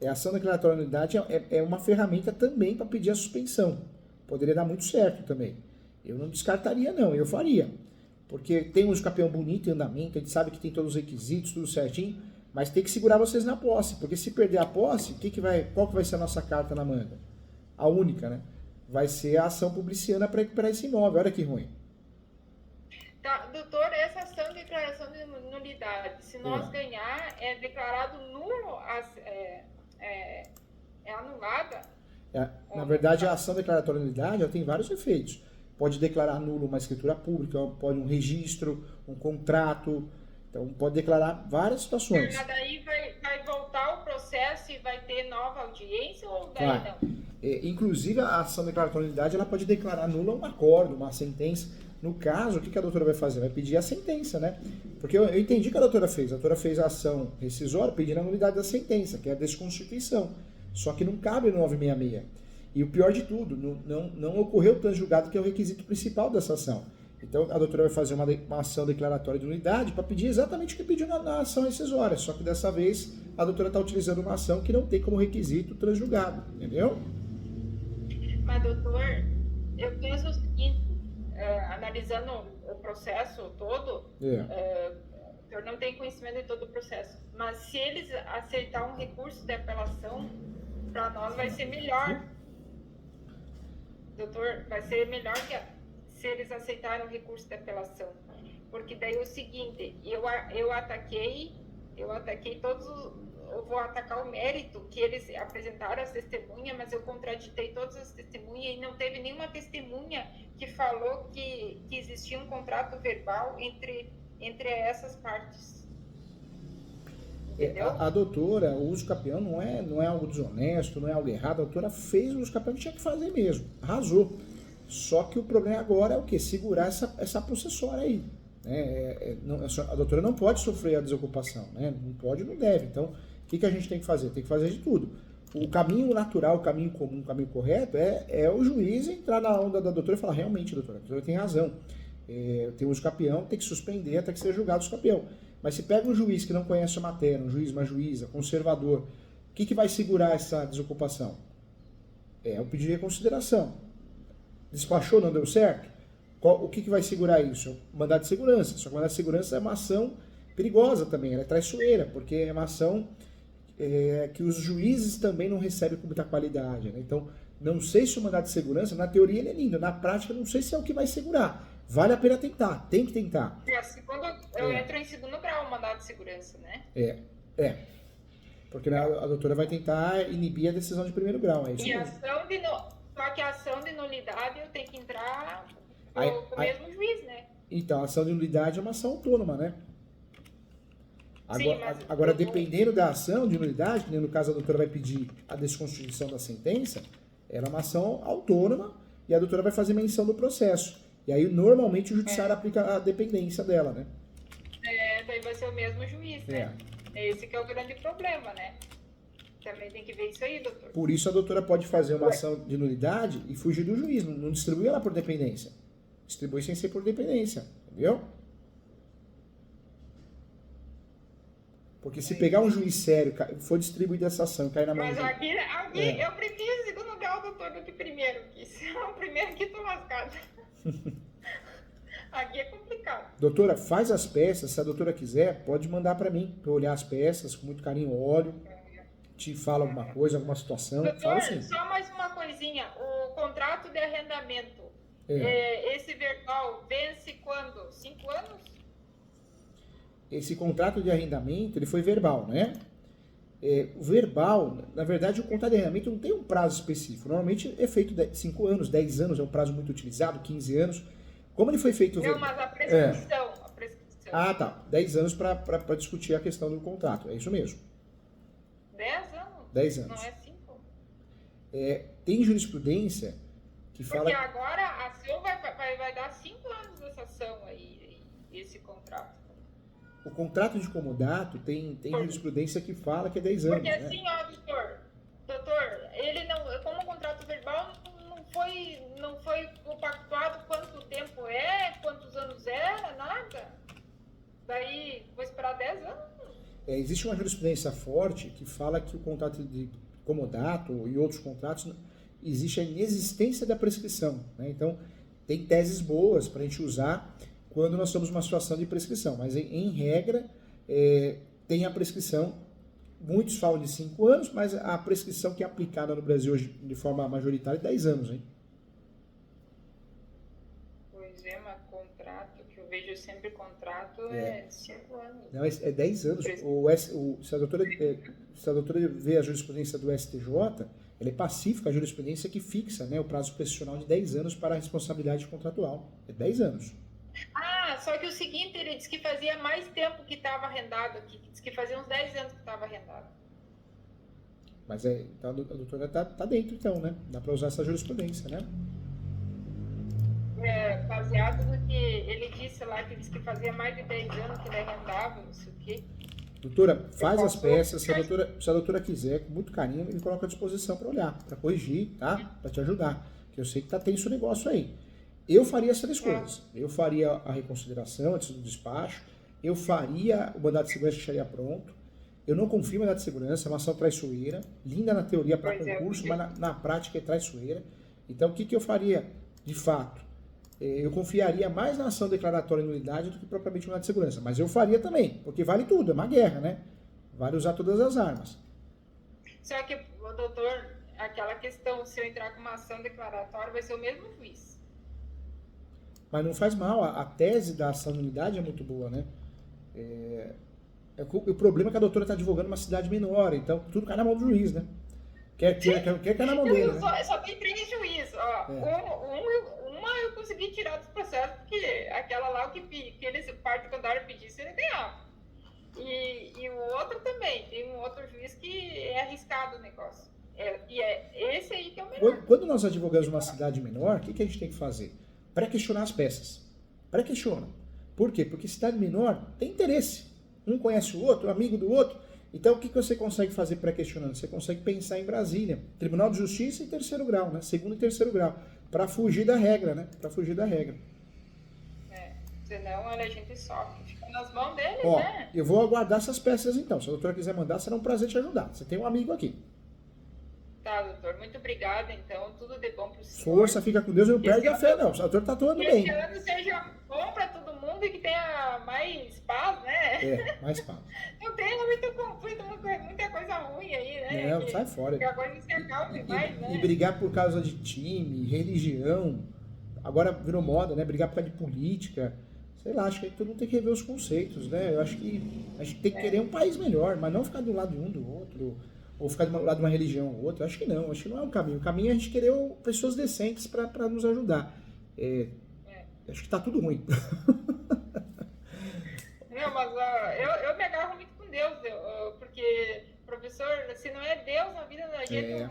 A ação declaratória de nulidade é uma ferramenta também para pedir a suspensão. Poderia dar muito certo também. Eu não descartaria, não. Eu faria. Porque tem um escapeão bonito em andamento, a gente sabe que tem todos os requisitos, tudo certinho, mas tem que segurar vocês na posse. Porque se perder a posse, qual que vai ser a nossa carta na manga? A única, né? Vai ser a ação publiciana para recuperar esse imóvel. Olha que ruim. Tá, doutor, essa ação de declaração de nulidade, se nós ganhar, é declarado nulo, é anulada? Na verdade, a ação declaratória de nulidade ela tem vários efeitos. Pode declarar nulo uma escritura pública, pode um registro, um contrato. Então, pode declarar várias situações. Mas daí vai voltar o processo e vai ter nova audiência ou daí não? Inclusive, a ação declaratória de nulidade ela pode declarar nula um acordo, uma sentença. No caso, o que a doutora vai fazer? Vai pedir a sentença, né? Porque eu entendi o que a doutora fez. A doutora fez a ação rescisória pedindo a nulidade da sentença, que é a desconstituição. Só que não cabe no 966. E o pior de tudo, não ocorreu o transjulgado, que é o requisito principal dessa ação. Então, a doutora vai fazer uma ação declaratória de nulidade para pedir exatamente o que pediu na ação rescisória. Só que dessa vez, a doutora está utilizando uma ação que não tem como requisito transjulgado. Entendeu? Mas, doutor, eu penso o seguinte, analisando o processo todo, o senhor não tem conhecimento de todo o processo, mas se eles aceitar um recurso de apelação, para nós vai ser melhor. Doutor, vai ser melhor se eles aceitarem o recurso de apelação. Porque daí é o seguinte, eu ataquei todos eu vou atacar o mérito que eles apresentaram as testemunhas, mas eu contraditei todas as testemunhas e não teve nenhuma testemunha que falou que existia um contrato verbal entre essas partes. Entendeu? A doutora, o uso capião não é algo desonesto, não é algo errado. A doutora fez o uso capião que tinha que fazer mesmo, arrasou. Só que o problema agora é o quê? Segurar essa processória aí. A doutora não pode sofrer a desocupação, né? Não pode e não deve. Então, o que a gente tem que fazer? Tem que fazer de tudo. O caminho natural, o caminho comum, o caminho correto é o juiz entrar na onda da doutora e falar, realmente, doutora, a doutora tem razão. Tem uso capião, tem que suspender até que seja julgado o capião. Mas se pega um juiz que não conhece a matéria, um juiz, uma juíza, conservador, o que vai segurar essa desocupação? É o pedido de reconsideração. Despachou, não deu certo? O que vai segurar isso? Mandado de segurança. Só que o mandado de segurança é uma ação perigosa também, ela é traiçoeira, porque é uma ação que os juízes também não recebem com muita qualidade. Né? Então, não sei se o mandado de segurança, na teoria ele é lindo, na prática não sei se é o que vai segurar. Vale a pena tentar, tem que tentar. Eu entro em segundo grau o mandado de segurança, né? Porque a doutora vai tentar inibir a decisão de primeiro grau. É isso e mesmo. Só que a ação de nulidade eu tenho que entrar com o mesmo juiz, né? Então, a ação de nulidade é uma ação autônoma, né? Agora, Sim, dependendo da ação de nulidade, que no caso a doutora vai pedir a desconstituição da sentença, ela é uma ação autônoma e a doutora vai fazer menção do processo. E aí, normalmente, o judiciário aplica a dependência dela, né? Daí vai ser o mesmo juiz, né? Esse que é o grande problema, né? Também tem que ver isso aí, doutor. Por isso, a doutora pode fazer uma ação de nulidade e fugir do juiz, não distribui ela por dependência. Distribui sem ser por dependência, entendeu? Porque se pegar um juiz sério, for distribuir essa ação e cair na mão... Mas aqui eu prefiro segundo grau, doutor, do que primeiro. Que se é o primeiro aqui, tô lascado. Aqui é complicado. Doutora, faz as peças, se a doutora quiser, pode mandar para mim, para eu olhar as peças, com muito carinho, olho, te fala alguma coisa, alguma situação. Doutor, fala assim. Só mais uma coisinha, o contrato de arrendamento, esse verbal vence quando? 5 anos? Esse contrato de arrendamento, ele foi verbal, né? O verbal, na verdade, o contrato de arrendamento não tem um prazo específico. Normalmente é feito 5 anos, 10 anos, é um prazo muito utilizado, 15 anos. Como ele foi feito... Não, mas a prescrição. Ah, tá. 10 anos para discutir a questão do contrato. É isso mesmo. 10 anos? 10 anos. Não é 5? Tem jurisprudência que fala... Porque agora a ação vai dar 5 anos dessa ação aí, esse contrato. O contrato de comodato tem jurisprudência que fala que é 10 anos. Porque assim, doutor, ele não, como contrato verbal não foi compactuado quanto tempo quantos anos era, nada. Daí vou esperar 10 anos. Existe uma jurisprudência forte que fala que o contrato de comodato e outros contratos existe a inexistência da prescrição. Né? Então, tem teses boas para a gente usar quando nós estamos numa situação de prescrição. Mas, em regra, tem a prescrição. Muitos falam de 5 anos, mas a prescrição que é aplicada no Brasil hoje de forma majoritária é 10 anos. Hein? Pois é, mas contrato que eu vejo sempre contrato é 5 anos. Não, é 10 anos. Se a doutora vê a jurisprudência do STJ, ela é pacífica, a jurisprudência que fixa, né, o prazo prescricional de 10 anos para a responsabilidade contratual. É 10 anos. Ah, só que o seguinte, ele disse que fazia mais tempo que estava arrendado aqui, disse que fazia uns 10 anos que estava arrendado. Mas então a doutora tá dentro, então, né? Dá para usar essa jurisprudência, né? Baseado no que ele disse lá, que disse que fazia mais de 10 anos que ele arrendava, não sei o quê. Doutora, faz as peças, se a doutora quiser, com muito carinho, me coloca à disposição para olhar, para corrigir, tá? Para te ajudar. Que eu sei que tá tenso o negócio aí. Eu faria essas três coisas. Eu faria a reconsideração antes do despacho, eu faria o mandado de segurança que estaria pronto. Eu não confio em mandado de segurança, é uma ação traiçoeira, linda na teoria para concurso, mas na prática é traiçoeira. Então, o que eu faria de fato? Eu confiaria mais na ação declaratória de nulidade do que propriamente no mandado de segurança. Mas eu faria também, porque vale tudo, é uma guerra, né? Vale usar todas as armas. Só que, doutor, aquela questão, se eu entrar com uma ação declaratória, vai ser o mesmo juiz. Mas não faz mal, a tese da ação de nulidade é muito boa, né? O problema é que a doutora está advogando uma cidade menor, então tudo cai na mão do juiz, né? Quer cair na mão dele, né? Só tem 3 juízes, ó. Uma eu consegui tirar dos processos, porque aquela lá, o que eles particular pedisse, ele ganhava. E o outro também, tem um outro juiz que é arriscado o negócio. E é esse aí que é o melhor. Quando nós advogamos uma cidade menor, o que a gente tem que fazer? Pré-questionar as peças. Pré-questiona. Por quê? Porque cidade menor tem interesse. Um conhece o outro, amigo do outro. Então, o que você consegue fazer pré-questionando? Você consegue pensar em Brasília. Tribunal de Justiça em 3º grau, né? 2º e 3º grau. Para fugir da regra, né? Para fugir da regra. Senão a gente sofre. Fica nas mãos deles, Ó, né? eu vou aguardar essas peças então. Se a doutora quiser mandar, será um prazer te ajudar. Você tem um amigo aqui. Tá, doutor. Muito obrigada, então. Tudo de bom pro senhor. Força, fica com Deus e não perde a fé, não. A doutora tá atuando bem. Que esse ano seja bom para todo mundo e que tenha mais paz, né? Mais paz. Não tenha muito conflito, muita coisa ruim aí, né? Não, sai fora. Que a coisa se acalme mais, né? E brigar por causa de time, religião. Agora virou moda, né? Brigar por causa de política. Sei lá, acho que todo mundo tem que rever os conceitos, né? Eu acho que a gente tem que querer um país melhor, mas não ficar do lado de um do outro, ou ficar do lado de uma religião ou outra. Acho que não é o caminho. O caminho é a gente querer pessoas decentes para nos ajudar. Acho que tá tudo ruim. Não, mas eu me agarro muito com Deus, porque, professor, se não é Deus na vida da gente,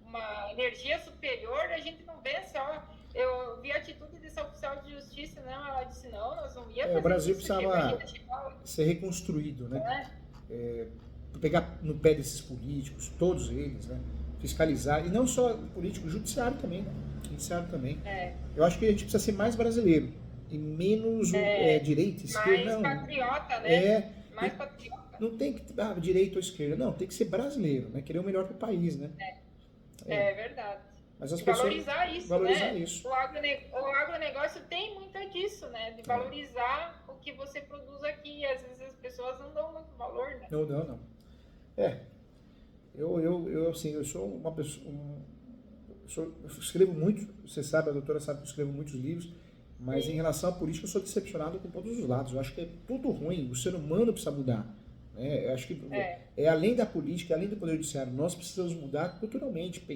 uma energia superior, a gente não vê só. Eu vi a atitude dessa oficial de justiça, não, ela disse, não, nós não ia fazer o Brasil isso, precisava ser reconstruído, né? Pegar no pé desses políticos, todos eles, né? Fiscalizar, e não só político, judiciário também, né? Judiciário também. Eu acho que a gente precisa ser mais brasileiro e menos direita, esquerda, mais patriota, né? Mais patriota. Não tem que direita ou esquerda, não, tem que ser brasileiro, né? Querer o melhor para o país, né? É verdade. Mas as de pessoas valorizar isso, valorizar né? isso. O agronegócio tem muito disso, né? De valorizar o que você produz aqui. E às vezes as pessoas não dão muito valor, né? Não. Eu assim, eu sou uma pessoa... eu escrevo muito, você sabe, a doutora sabe que eu escrevo muitos livros, mas em relação à política eu sou decepcionado com todos os lados. Eu acho que é tudo ruim, o ser humano precisa mudar. Né? Eu acho que além da política, além do poder judiciário, nós precisamos mudar culturalmente.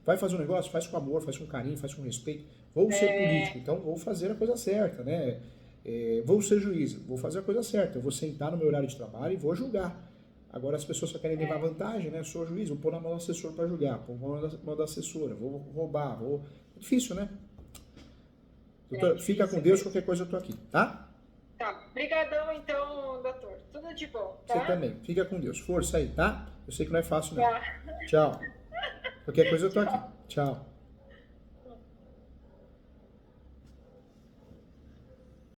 Vai fazer um negócio, faz com amor, faz com carinho, faz com respeito. Vou ser político, então vou fazer a coisa certa, né? Vou ser juiz, vou fazer a coisa certa. Eu vou sentar no meu horário de trabalho e vou julgar. Agora as pessoas só querem levar vantagem, né? Eu sou juiz, vou pôr na mão do assessor para julgar, pôr na mão da assessora, vou roubar, É difícil, né? Doutor, fica com Deus, qualquer coisa eu tô aqui, tá? Tá, obrigadão então, doutor. Tudo de bom, tá? Você também, fica com Deus. Força aí, tá? Eu sei que não é fácil, não. Tá. Tchau. Qualquer coisa eu tô aqui. Tchau.